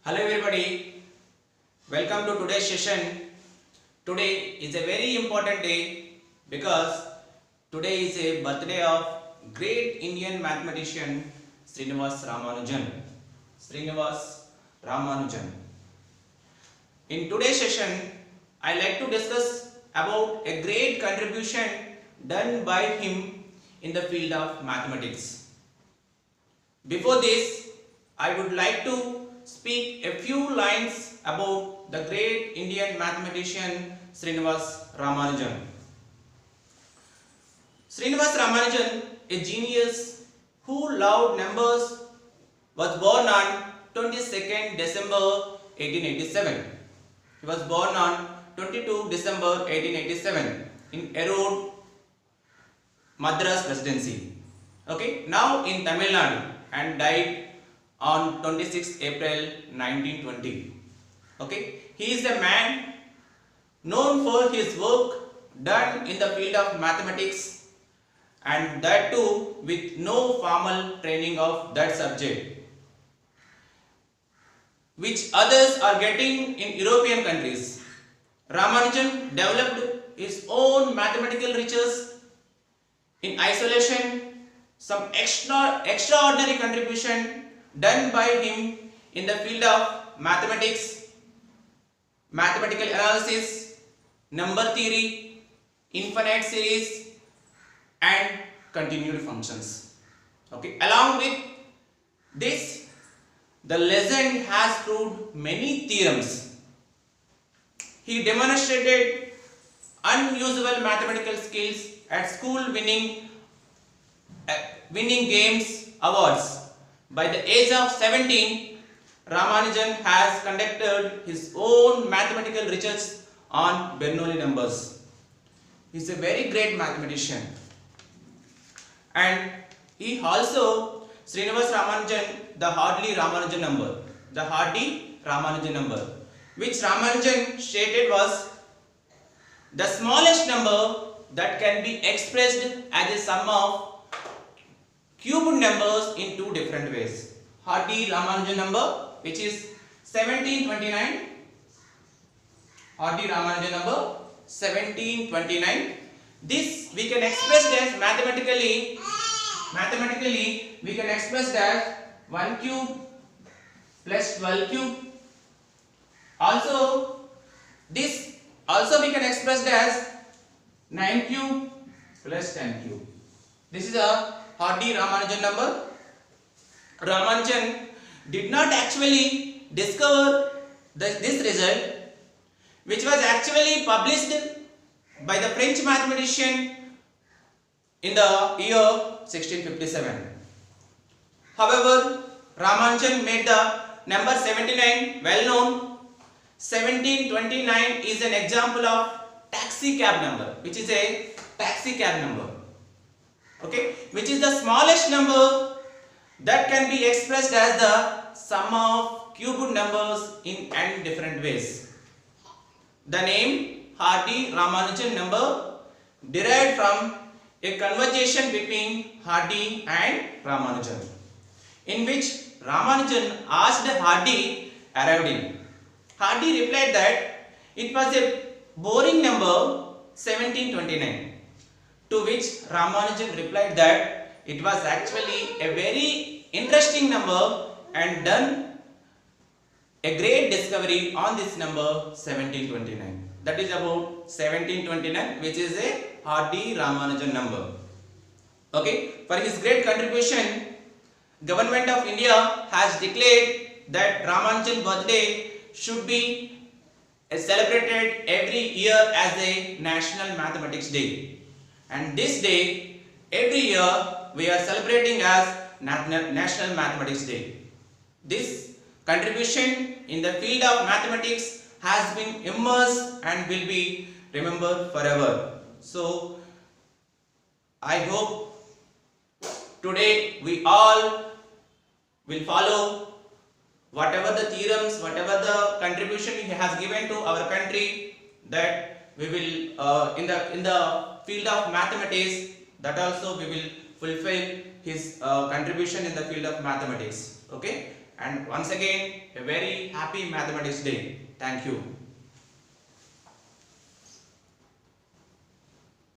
Hello everybody, welcome to today's session. Today is a very important day because today is a birthday of great Indian mathematician Srinivas Ramanujan. Srinivas Ramanujan. In today's session, I like to discuss about a great contribution done by him in the field of mathematics. Before this, I would like to speak a few lines about the great Indian mathematician Srinivas Ramanujan. Srinivas Ramanujan, a genius who loved numbers, was born on 22nd December 1887. He was born on 22 December 1887 in Erode, Madras Presidency. Okay, now in Tamil Nadu, and died on 26 April 1920. Okay, he is a man known for his work done in the field of mathematics, and that too with no formal training of that subject, which others are getting in European countries. Ramanujan developed his own mathematical riches in isolation. Some extraordinary contribution done by him in the field of mathematics, mathematical analysis, number theory, infinite series and continued functions. Okay, along with this, the legend has proved many theorems. He demonstrated unusual mathematical skills at school, winning games awards. By the age of 17, Ramanujan has conducted his own mathematical research on Bernoulli numbers. He is a very great mathematician, and he also Srinivas Ramanujan, the Hardy Ramanujan number, which Ramanujan stated was the smallest number that can be expressed as a sum of cubed numbers in two different ways. Hardy Ramanujan number, which is 1729. Hardy Ramanujan number 1729. This we can express as mathematically we can express as 1 cube plus 12 cube. Also this we can express as 9 cube plus 10 cube. This is a Hardy Ramanujan number. Ramanujan did not actually discover this result, which was actually published by the French mathematician in the year 1657. However, Ramanujan made the number 79 well known. 1729 is an example of taxi cab number, which is a taxi cab number. Okay, which is the smallest number that can be expressed as the sum of cubed numbers in n different ways. The name Hardy Ramanujan number derived from a conversation between Hardy and Ramanujan, in which Ramanujan asked Hardy arrived in. Hardy replied that it was a boring number 1729. To which Ramanujan replied that it was actually a very interesting number and done a great discovery on this number 1729. That is about 1729, which is a Hardy Ramanujan number. Okay, for his great contribution, Government of India has declared that Ramanujan birthday should be celebrated every year as a National Mathematics Day. And this day, every year, we are celebrating as National Mathematics Day. This contribution in the field of mathematics has been immersed and will be remembered forever. So, I hope today we all will follow whatever the theorems, whatever the contribution he has given to our country, that we will in the field of mathematics, that also we will fulfill his contribution in the field of mathematics. Okay, And once again, a very happy Mathematics Day. Thank you.